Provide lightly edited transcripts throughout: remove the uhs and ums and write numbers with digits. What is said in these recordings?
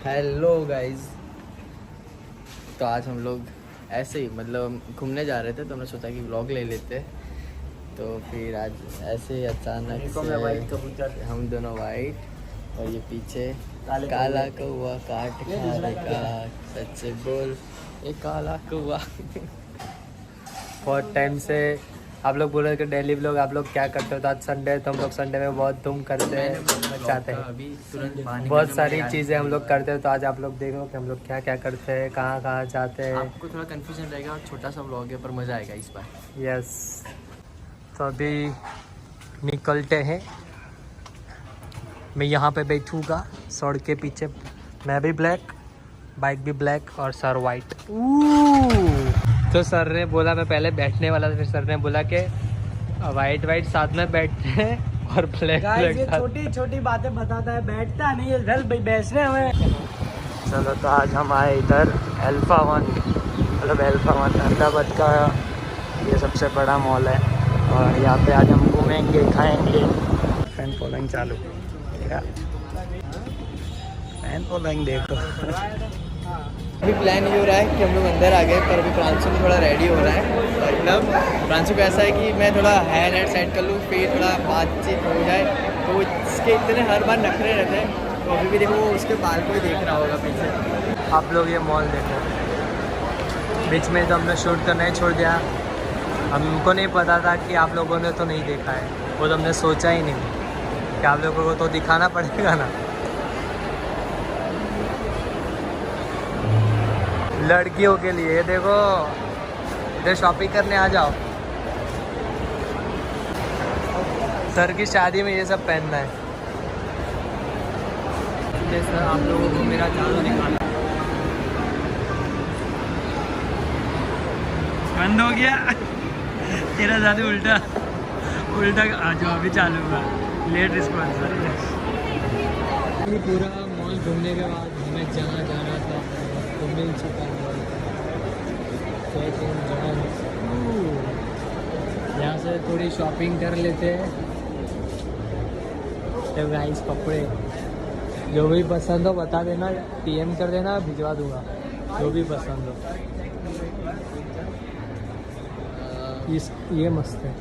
Hello guys. तो आज हम लोग ऐसे ही मतलब घूमने जा रहे थे तो हमने सोचा कि व्लॉग ले लेते। तो फिर आज ऐसे ही अचानक से हम दोनों वाइट और ये पीछे काला कौवा काट खाएगा, सच बोल ये काला कौवा। बहुत टाइम से आप लोग बोल रहे कि डेली व्लॉग आप लोग क्या करते हो, तो आज संडे है तो हम लोग संडे में बहुत धूम करते हैं, मचाते हैं। अभी तुरंत बहुत सारी चीज़ें हम लोग करते हैं, तो आज आप लोग देखो कि हम लोग क्या क्या करते हैं, कहाँ कहाँ जाते हैं। आपको थोड़ा कंफ्यूजन रहेगा और छोटा सा व्लॉग है पर मज़ा आएगा इस बार। यस, तो अभी निकलते हैं। मैं यहाँ पे बैठूँगा सड़क के पीछे, मैं भी ब्लैक, बाइक भी ब्लैक और सर वाइट। तो सर ने बोला, मैं पहले बैठने वाला था, फिर सर ने बोला कि वाइट वाइट साथ में बैठते हैं और ब्लैक ब्लैक। ये छोटी छोटी बातें बताता है, बैठता नहीं है, चल भाई बैठने हमें। चलो तो आज हम आए इधर अल्फा वन, मतलब अल्फा वन अहमदाबाद का ये सबसे बड़ा मॉल है और यहाँ पे आज हम घूमेंगे, खाएंगे। फैन फॉलोइंग चालू, ठीक है, फैन फॉलोइंग देखो। अभी प्लान ये हो रहा है कि हम लोग अंदर आ गए, पर अभी प्रांशु भी थोड़ा रेडी हो रहा है। मतलब प्रांशु का ऐसा है कि मैं थोड़ा हैंड एंड सेट कर लूँ, फिर थोड़ा बातचीत हो जाए, तो इसके इतने हर बार नखरे रहते हैं। तो अभी भी देखो उसके बाल को ही देख रहा होगा पीछे। आप लोग ये मॉल देखो, बीच में तो हमने शूट करना ही छोड़ दिया। हमको नहीं पता था कि आप लोगों ने तो नहीं देखा है, वो तो हमने सोचा ही नहीं कि आप लोगों को तो दिखाना पड़ेगा ना। लड़कियों के लिए देखो, इधर शॉपिंग करने आ जाओ। सर की शादी में ये सब पहनना है। सर आप लोगों को मेरा जादू दिखाना बंद हो गया तेरा जादू उल्टा उल्टा जो अभी चालू हुआ, लेट रिस्पॉन्स। पूरा मॉल घूमने के बाद हमें जहाँ जाना था तो मिल चुका है। यहाँ से थोड़ी शॉपिंग कर लेते हैं। तो गाइस कपड़े जो भी पसंद हो बता देना, PM कर देना, भिजवा दूंगा जो भी पसंद हो। ये मस्त है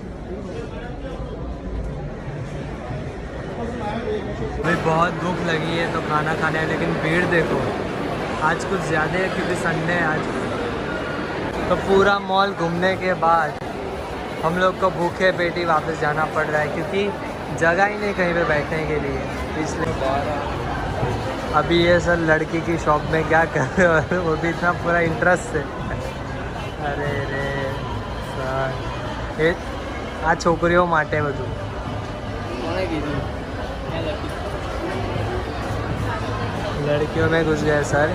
भाई। बहुत भूख लगी है तो खाना खाने है, लेकिन भीड़ देखो आज कुछ ज़्यादा है क्योंकि संडे है आज। तो पूरा मॉल घूमने के बाद हम लोग को भूखे पेटी वापस जाना पड़ रहा है क्योंकि जगह ही नहीं कहीं पे बैठने के लिए, इसलिए। अभी ये सर लड़की की शॉप में क्या कर रहे हो, वो भी इतना पूरा इंटरेस्ट से। अरे रे सर, ये आ छोकरीओ माटे બધું કોણે કીધું? लड़कियों में घुस गए सर।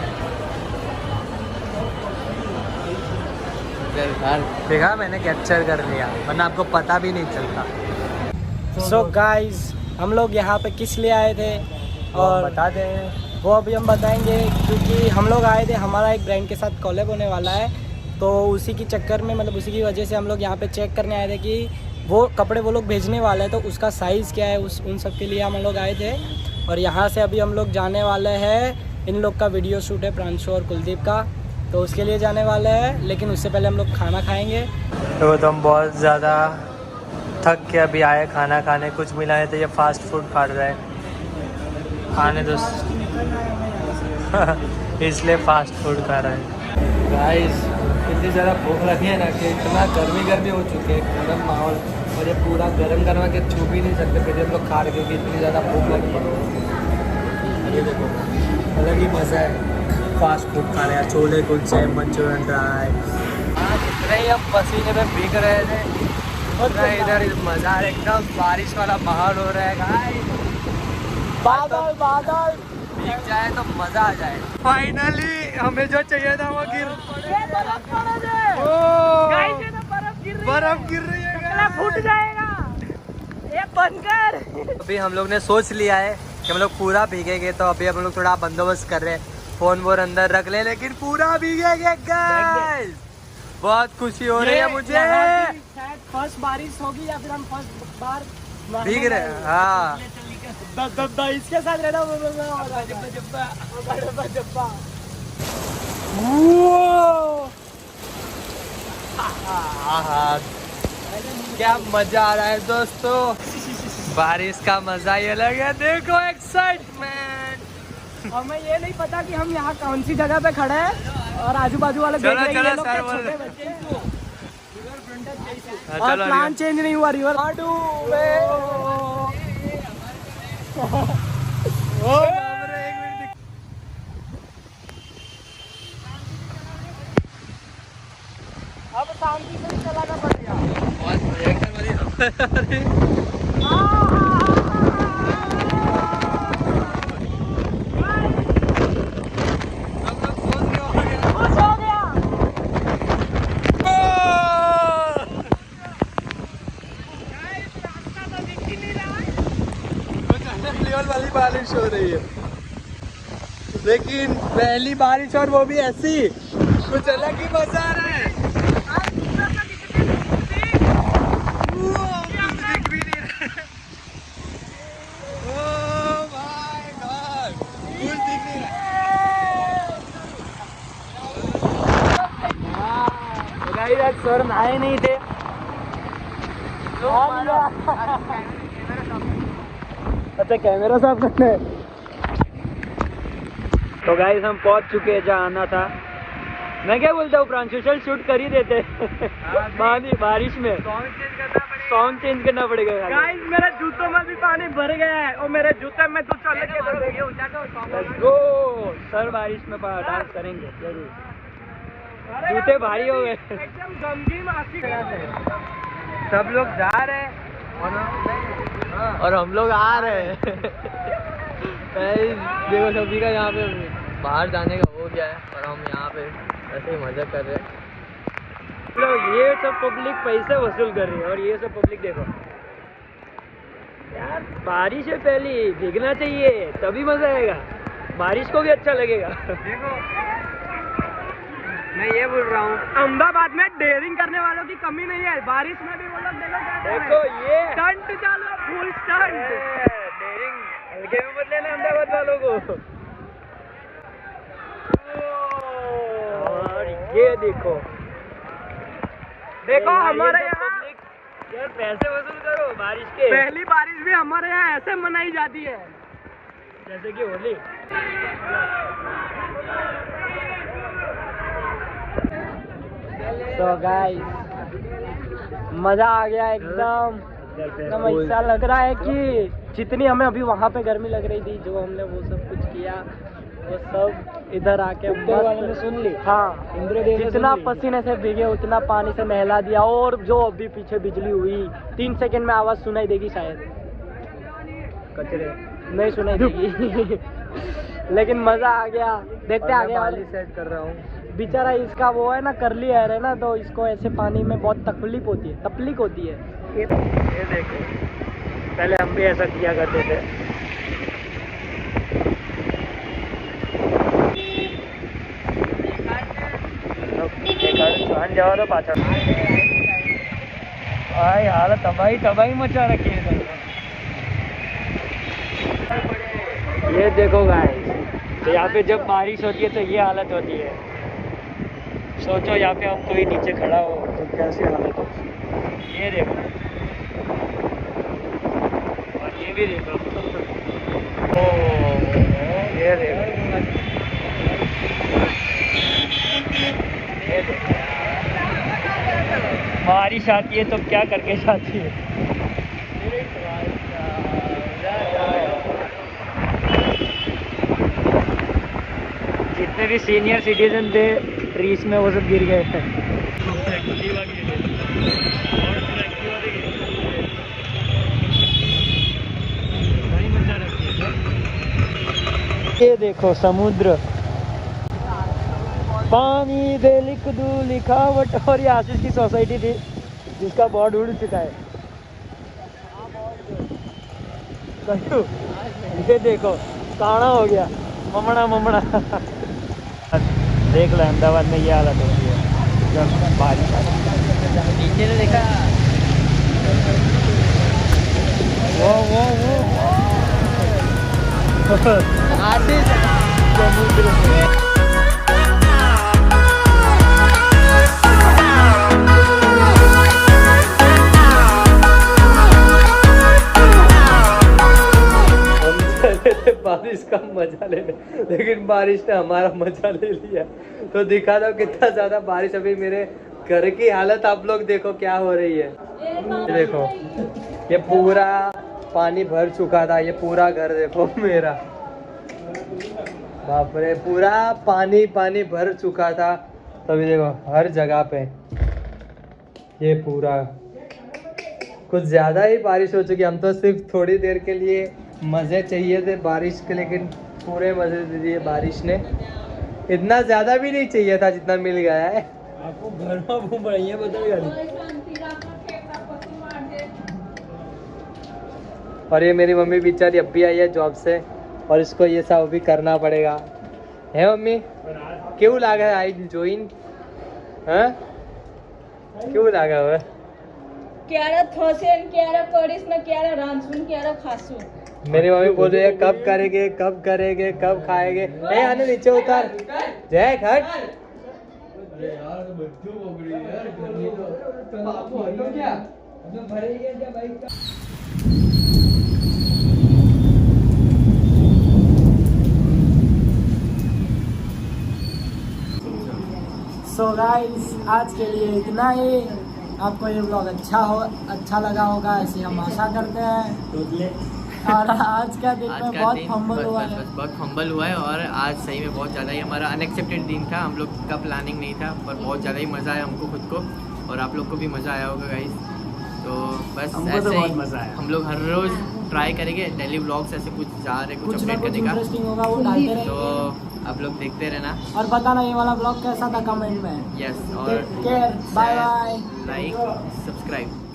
देखा, मैंने कैप्चर कर लिया, वरना आपको पता भी नहीं चलता। सो गाइस, हम लोग यहाँ पे किस लिए आए थे और बता दें, वो अभी हम बताएंगे, क्योंकि हम लोग आए थे, हमारा एक ब्रांड के साथ कॉलेब होने वाला है। तो उसी की चक्कर में, मतलब उसी की वजह से हम लोग यहाँ पे चेक करने आए थे कि वो कपड़े वो लोग भेजने वाले हैं तो उसका साइज़ क्या है, उन सब के लिए हम लोग आए थे। और यहाँ से अभी हम लोग जाने वाले हैं, इन लोग का वीडियो शूट है, प्रांशु और कुलदीप का, तो उसके लिए जाने वाले हैं। लेकिन उससे पहले हम लोग खाना खाएंगे। तो हम बहुत ज़्यादा थक के अभी आए खाना खाने, कुछ मिला है तो ये फास्ट फूड खा रहे हैं, खाने दो इसलिए फास्ट फूड खा रहे हैं। गाइस इतनी ज़्यादा भूख लगी है ना कि इतना गर्मी हो चुकी है, गर्म माहौल, और ये पूरा गर्म के छू भी नहीं सकते फिर हम लोग खा रहे क्योंकि इतनी ज़्यादा भूख लगी है। ये देखो अलग ही मज़ा है फास्ट फूड खा रहे हैं, छोले कुलचे, मंचूरियन ड्राई। कितने ही हम पसीने में भीग रहे थे, उतना इधर मज़ा है, एकदम बारिश वाला माहौल हो रहा है गाइस। बादल बादल भीग जाए तो मज़ा आ जाए। फाइनली हमें जो चाहिए था वो बर्फ गिर रही है, फूट जाएगा ये बनकर। अभी हम लोग ने सोच लिया है कि हम लोग पूरा भीगेंगे, तो अभी हम लोग थोड़ा बंदोबस्त कर रहे हैं, फ़ोन वोन अंदर रख ले, लेकिन पूरा भीगेंगे गाइस। बहुत खुशी हो रही है मुझे। शायद फर्स्ट बारिश होगी या फिर हम फर्स्ट बार भीग रहे हैं। हाँ इसके साथ रहना जब्बा। क्या मजा आ रहा है दोस्तों, बारिश का मजा ही अलग है। देखो एक्साइटमेंट। हमें ये नहीं पता कि हम यहाँ कौन सी जगह पे खड़े हैं और आजू बाजू वाले देख रहे हैं ये लोग के छोटे बच्चे। और प्लान चेंज नहीं हुआ, रिवर अब शांति से चलाना पड़ेगा। वाली बारिश हो रही है, लेकिन पहली बारिश और वो भी ऐसी, कुछ अलग ही मजा आ रहा है। सर नहाए नहीं थे। अच्छा कैमरा साफ करना है। तो गाइस हम पहुंच चुके हैं जहाँ आना था। मैं क्या बोलता हूँ प्रांशु, चल शूट कर ही देते बारिश में। सॉन्ग चेंज करना पड़ेगा। गाइस मेरे जूतों में भी पानी भर गया है और मेरे जूते में तो चल के गो सर बारिश में डांस करेंगे जरूर। जूते भारी हो गए, एकदम गमगीन आसी। सब लोग जा रहे हैं और हम लोग आ रहे हैं। देखो सभी का यहाँ पे बाहर जाने का हो गया है और हम यहाँ पे ऐसे ही मजा कर रहे हैं। लोग ये सब पब्लिक पैसे वसूल कर रही है और ये सब पब्लिक देखो यार, बारिश है पहली, भीगना चाहिए तभी मजा आएगा, बारिश को भी अच्छा लगेगा। देखो मैं ये बोल रहा हूँ, अहमदाबाद में डेयरिंग करने वालों की कमी नहीं है, बारिश में भी वो लोग देखो ये स्टंट चालू, फुल स्टंट। डेयरिंग हल्के में मत लेना अहमदाबाद वालों को। और ये देखो हमारे यहाँ यार पैसे वसूल करो बारिश के। पहली बारिश भी हमारे यहाँ ऐसे मनाई जाती है जैसे कि होली। तो गाइस मजा आ गया एकदम ऐसा लग रहा है कि जितनी हमें अभी वहाँ पे गर्मी लग रही थी, जो हमने वो सब कुछ किया वो सब इधर आके वाले में सुन ली। हाँ जितना पसीने से भीगे उतना पानी से नहला दिया। और जो अभी पीछे बिजली हुई 3 सेकंड में आवाज सुनाई देगी शायद, कचरे नहीं सुनाई देगी। लेकिन मजा आ गया। देखते आगे वाली सेट कर रहा हूँ। बेचारा इसका वो है ना करली हेयर है ना, तो इसको ऐसे पानी में बहुत तकलीफ होती है, ये देखो पहले हम भी ऐसा किया करते थे। जाओ तो पाछा भाई हालत तबाही मचा रखी है। ये देखो गाइस, तो यहाँ पे जब बारिश होती है तो ये हालत होती है। सोचो यहाँ पे हम कोई नीचे खड़ा हो तो कैसी हालत हो। ये देखो और ये भी देखो, ओ ये देखो, ये देखो बारिश आती है तो क्या करके जाती है। जितने भी सीनियर सिटीजन थे ट्रीज में वो सब गिर गए थे। ये देखो समुद्र, पानी दे लिख दू लिखावट। और ये आशीष की सोसाइटी थी जिसका बोर्ड उड़ चुका है। ये देखो काना हो गया, ममड़ा। देख लो अहमदाबाद में ये हालत होती है जब बारिश आती है। नीचे ने देखा वो आशीष समुद्र में। बारिश का मजा लेने, लेकिन बारिश ने हमारा मजा ले लिया। तो दिखा दो कितना ज्यादा बारिश। अभी मेरे घर की हालत आप लोग देखो क्या हो रही है। देखो ये पूरा पानी भर चुका था, ये पूरा घर देखो मेरा, बाप रे पूरा पानी पानी भर चुका था। तभी देखो हर जगह पे ये पूरा, कुछ ज्यादा ही बारिश हो चुकी। हम तो सिर्फ थोड़ी देर के लिए मज़े चाहिए थे बारिश के, लेकिन पूरे मज़े दे दिए बारिश ने। इतना ज़्यादा भी नहीं चाहिए था जितना मिल गया है। आपको घर में घूम रही है बदल गाड़ी। और ये मेरी मम्मी बेचारी अब भी आई है जॉब से, और इसको ये सब अभी करना पड़ेगा। है मम्मी, क्यों लगा है आई जोइन? हाँ क्यों लगा हुआ? क्यारा थोसेन, क्यारा कोडिस में, क्यारा रांसुन, क्यारा खासू। मेरी मम्मी बोल रही है कब करेंगे, कब करेंगे, कब खाएंगे। ए आने नीचे उतर, जय घट। सो गाइस आज के लिए इतना ही। आपको ये ब्लॉग अच्छा लगा होगा, ऐसी हम आशा करते हैं। और आज का दिन में बहुत फंबल हुआ है, बहुत फंबल हुआ है। और आज सही में बहुत ज़्यादा ही हमारा अनएक्सपेक्टेड दिन था, हम लोग का प्लानिंग नहीं था, पर बहुत ज़्यादा ही मज़ा आया हमको खुद को, और आप लोग को भी मज़ा आया होगा गाइस। तो बस ऐसे ही मज़ा आया। हम लोग हर रोज़ ट्राई करेंगे डेली व्लॉग्स ऐसे कुछ जा रहे कुछ अपडेट करने का, इंटरेस्टिंग होगा वो डालते रहेंगे। तो आप लोग देखते रहना और बताना ये वाला ब्लॉग कैसा था कमेंट में। यस, और take care, bye bye. Like subscribe.